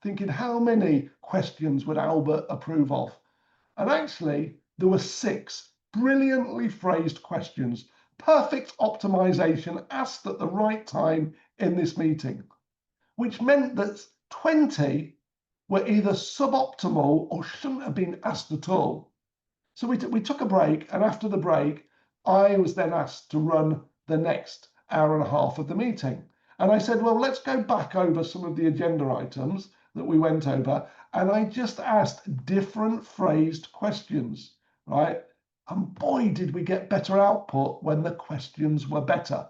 thinking, how many questions would Albert approve of? And actually, there were 6 brilliantly phrased questions, perfect optimization asked at the right time in this meeting, which meant that 20 were either suboptimal or shouldn't have been asked at all. So we took a break, and after the break, I was then asked to run the next hour and a half of the meeting. And I said, well, let's go back over some of the agenda items that we went over. And I just asked different phrased questions, right? And boy, did we get better output when the questions were better.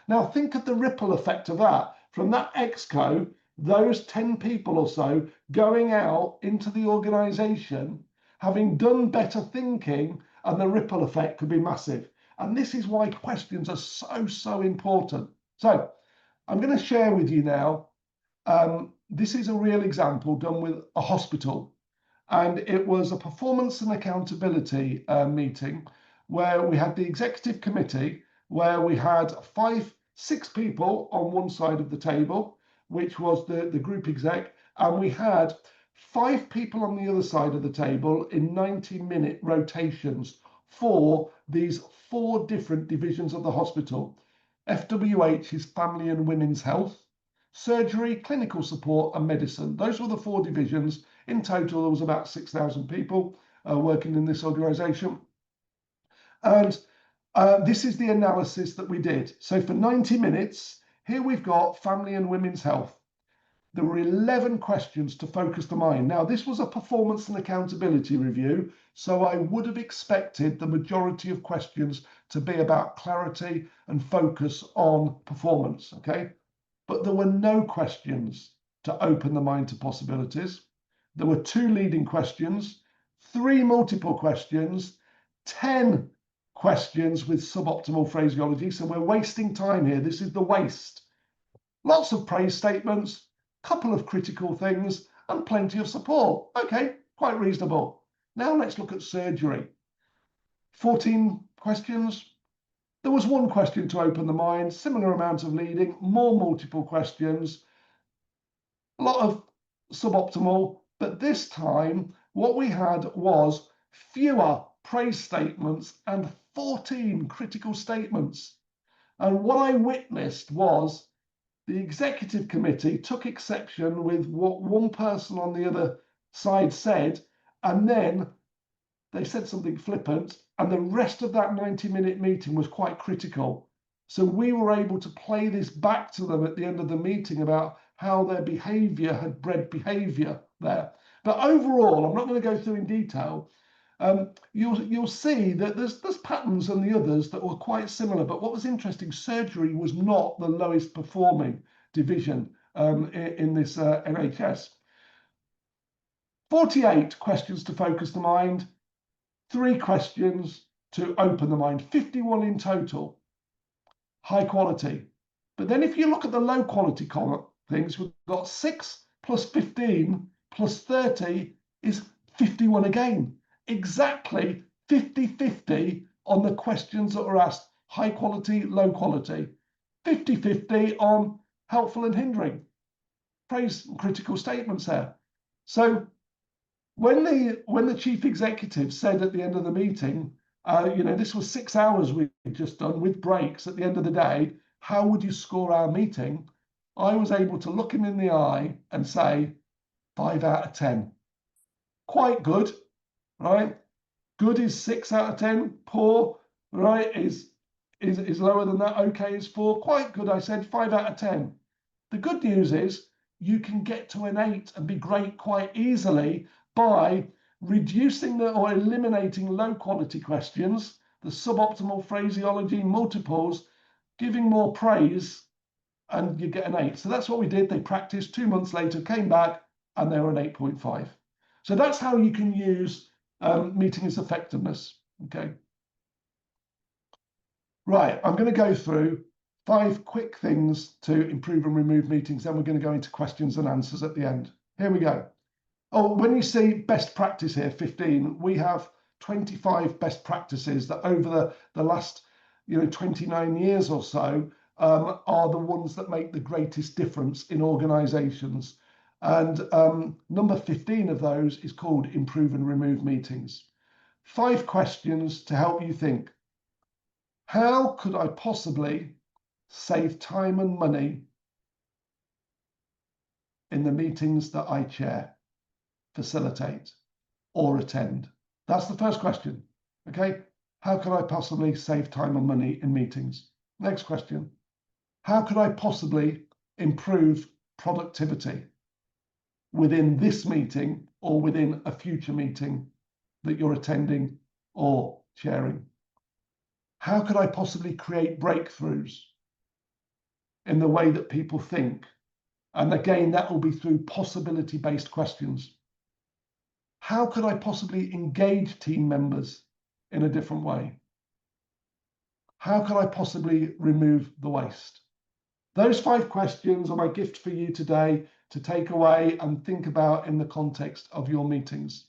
Now think of the ripple effect of that. From that ExCo, those 10 people or so going out into the organization, having done better thinking, and the ripple effect could be massive. And this is why questions are so important. So I'm going to share with you now, this is a real example done with a hospital. And it was a performance and accountability meeting where we had the executive committee, where we had six people on one side of the table, which was the group exec, and we had 5 people on the other side of the table in 90-minute rotations for these 4 different divisions of the hospital. FWH is Family and Women's Health, Surgery, Clinical Support, and Medicine. Those were the 4 divisions. In total, there was about 6,000 people working in this organisation. And this is the analysis that we did. So for 90 minutes, here we've got Family and Women's Health. There were 11 questions to focus the mind. Now, this was a performance and accountability review, so I would have expected the majority of questions to be about clarity and focus on performance, okay? But there were no questions to open the mind to possibilities. There were 2 leading questions, 3 multiple questions, 10 questions with suboptimal phraseology. So we're wasting time here. This is the waste. Lots of praise statements, couple of critical things, and plenty of support. Okay, quite reasonable. Now let's look at surgery. 14 questions. There was 1 question to open the mind, similar amount of leading, more multiple questions, a lot of suboptimal, but this time what we had was fewer praise statements and 14 critical statements. And what I witnessed was the executive committee took exception with what one person on the other side said, and then they said something flippant, and the rest of that 90-minute meeting was quite critical. So we were able to play this back to them at the end of the meeting about how their behaviour had bred behaviour there. But overall, I'm not going to go through in detail. You'll see that there's patterns on the others that were quite similar. But what was interesting, surgery was not the lowest performing division in this NHS. 48 questions to focus the mind, 3 questions to open the mind, 51 in total. High quality. But then if you look at the low quality things, we've got 6 plus 15 plus 30 is 51 again. Exactly 50-50 on the questions that were asked, high quality, low quality. 50-50 on helpful and hindering. Praise and critical statements there. So when the chief executive said at the end of the meeting, this was 6 hours we'd just done with breaks at the end of the day, how would you score our meeting? I was able to look him in the eye and say 5 out of 10. Quite good, right? Good is 6 out of 10. Poor, right, is lower than that. Okay is 4. Quite good, I said 5 out of 10. The good news is you can get to an 8 and be great quite easily by reducing or eliminating low quality questions, the suboptimal phraseology, multiples, giving more praise, and you get an 8. So that's what we did. They practiced 2 months later, came back, and they were an 8.5. So that's how you can use meetings effectiveness. Okay. Right, I'm going to go through 5 quick things to improve and remove meetings. Then we're going to go into questions and answers at the end. Here we go. Oh, when you see best practice here, 15, we have 25 best practices that over the last 29 years or so are the ones that make the greatest difference in organizations. And number 15 of those is called improve and remove meetings. 5 questions to help you think. How could I possibly save time and money in the meetings that I chair, facilitate, or attend? That's the first question. Okay. How could I possibly save time and money in meetings? Next question. How could I possibly improve productivity within this meeting or within a future meeting that you're attending or chairing? How could I possibly create breakthroughs in the way that people think? And again, that will be through possibility-based questions. How could I possibly engage team members in a different way? How could I possibly remove the waste? Those 5 questions are my gift for you today to take away and think about in the context of your meetings.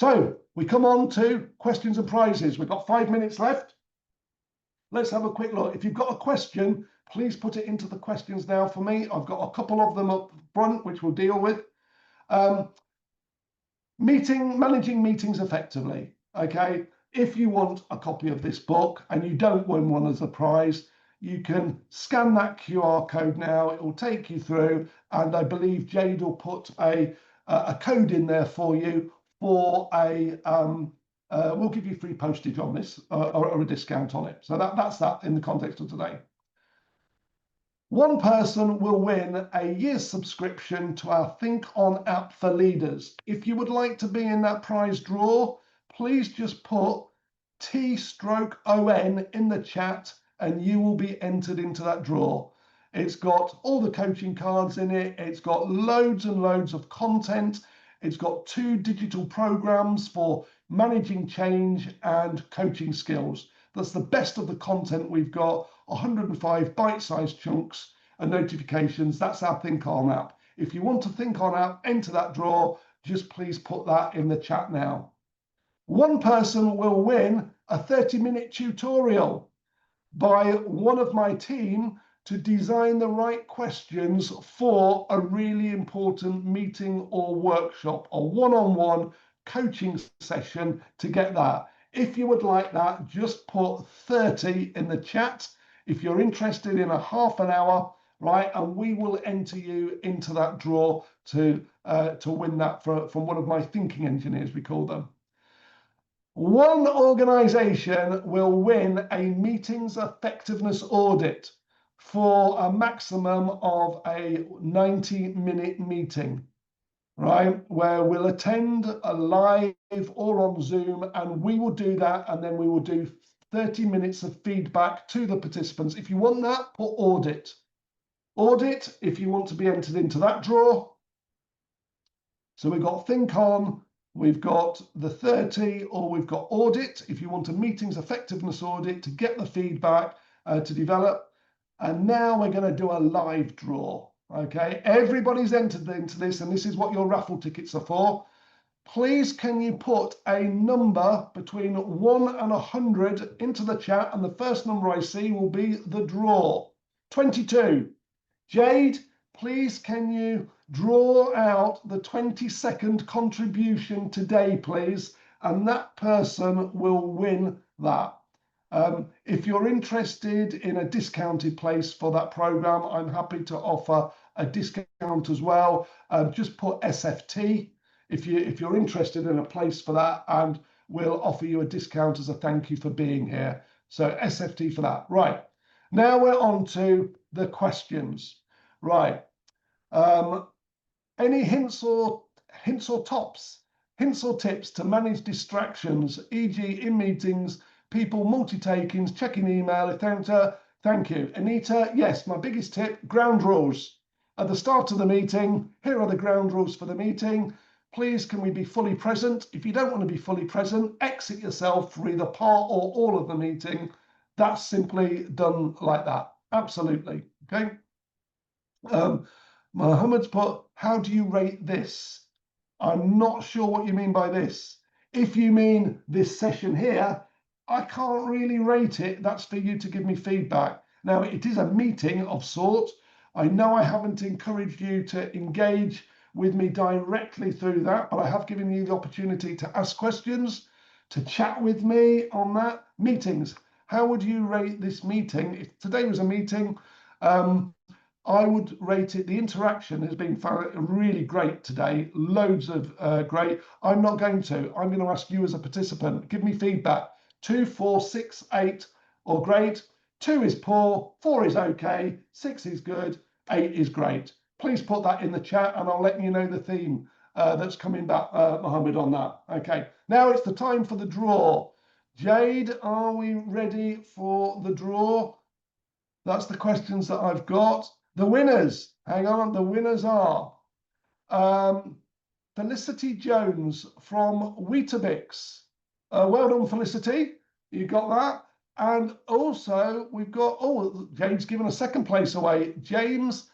So we come on to questions and prizes. We've got 5 minutes left. Let's have a quick look. If you've got a question, please put it into the questions now for me. I've got a couple of them up front, which we'll deal with. Managing meetings effectively. Okay. If you want a copy of this book and you don't win one as a prize, you can scan that QR code now. It will take you through, and I believe Jade will put a code in there for you for we'll give you free postage on this or a discount on it. So that's that in the context of today. One person will win a year's subscription to our Think On app for leaders. If you would like to be in that prize draw, please just put T/ON in the chat and you will be entered into that draw. It's got all the coaching cards in it. It's got loads and loads of content. It's got 2 digital programs for managing change and coaching skills. That's the best of the content we've got. 105 bite-sized chunks and notifications. That's our Think On app. If you want to Think On app, enter that draw. Just please put that in the chat now. One person will win a 30-minute tutorial by one of my team to design the right questions for a really important meeting or workshop, a one-on-one coaching session to get that. If you would like that, just put 30 in the chat. If you're interested in a half an hour, right, and we will enter you into that draw to win that from one of my thinking engineers, we call them. One organization will win a meetings effectiveness audit for a maximum of a 90-minute meeting, right, where we'll attend a live or on Zoom, and we will do that, and then we will do 30 minutes of feedback to the participants. If you want that, put audit. Audit, if you want to be entered into that draw. So we've got Think On, we've got the 30, or we've got audit, if you want a meetings effectiveness audit to get the feedback to develop. And now we're going to do a live draw. Okay, everybody's entered into this, and this is what your raffle tickets are for. Please can you put a number between 1 and 100 into the chat, and the first number I see will be the draw. 22. Jade, please can you draw out the 22nd contribution today, please, and that person will win that. If you're interested in a discounted place for that program, I'm happy to offer a discount as well. Just put SFT if you're interested in a place for that, and we'll offer you a discount as a thank you for being here. So SFT for that. Right, now we're on to the questions. Right, any hints or tips to manage distractions, e.g. in meetings, people multitasking, checking email, etc. Thank you. Anita, yes, my biggest tip, ground rules. At the start of the meeting, here are the ground rules for the meeting. Please, can we be fully present? If you don't want to be fully present, exit yourself for either part or all of the meeting. That's simply done like that. Absolutely. Okay. Mohammed's put, how do you rate this? I'm not sure what you mean by this. If you mean this session here, I can't really rate it. That's for you to give me feedback. Now, it is a meeting of sorts. I know I haven't encouraged you to engage with me directly through that, but I have given you the opportunity to ask questions, to chat with me on that. Meetings. How would you rate this meeting? If today was a meeting, I would rate it, the interaction has been really great today, loads of great. I'm not going to, I'm going to ask you as a participant, give me feedback. 2, 4, 6, 8, or great. 2 is poor, 4 is okay, 6 is good, 8 is great. Please put that in the chat and I'll let you know the theme that's coming back, Mohammed, on that. Okay, now it's the time for the draw. Jade, are we ready for the draw? That's the questions that I've got. The winners, hang on, the winners are Felicity Jones from Weetabix. Well done, Felicity. You got that. And also we've got, oh, James given a second place away. James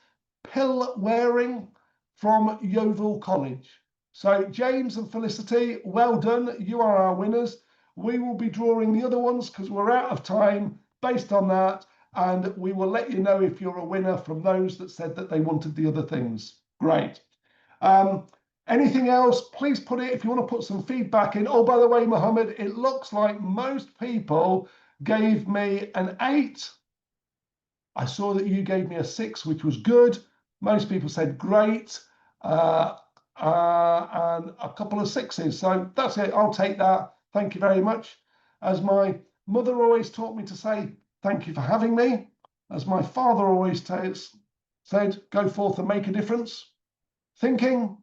Pill-Waring from Yeovil College. So James and Felicity, well done. You are our winners. We will be drawing the other ones because we're out of time based on that. And we will let you know if you're a winner from those that said that they wanted the other things. Great. Anything else, please put it, if you want to put some feedback in. Oh, by the way, Mohammed, it looks like most people gave me an 8. I saw that you gave me a 6, which was good. Most people said great, and a couple of 6s. So that's it. I'll take that. Thank you very much. As my mother always taught me to say, thank you for having me. As my father always said, go forth and make a difference. Thinking,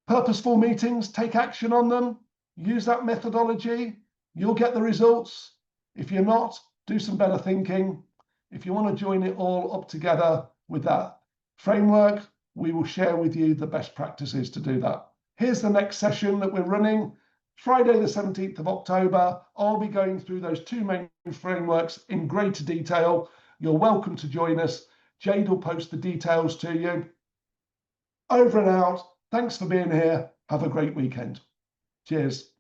purposeful meetings, take action on them, use that methodology, you'll get the results. If you're not, do some better thinking. If you want to join it all up together with that framework, we will share with you the best practices to do that. Here's the next session that we're running. Friday the 17th of October, I'll be going through those 2 main frameworks in greater detail. You're welcome to join us. Jade will post the details to you. Over and out. Thanks for being here. Have a great weekend. Cheers.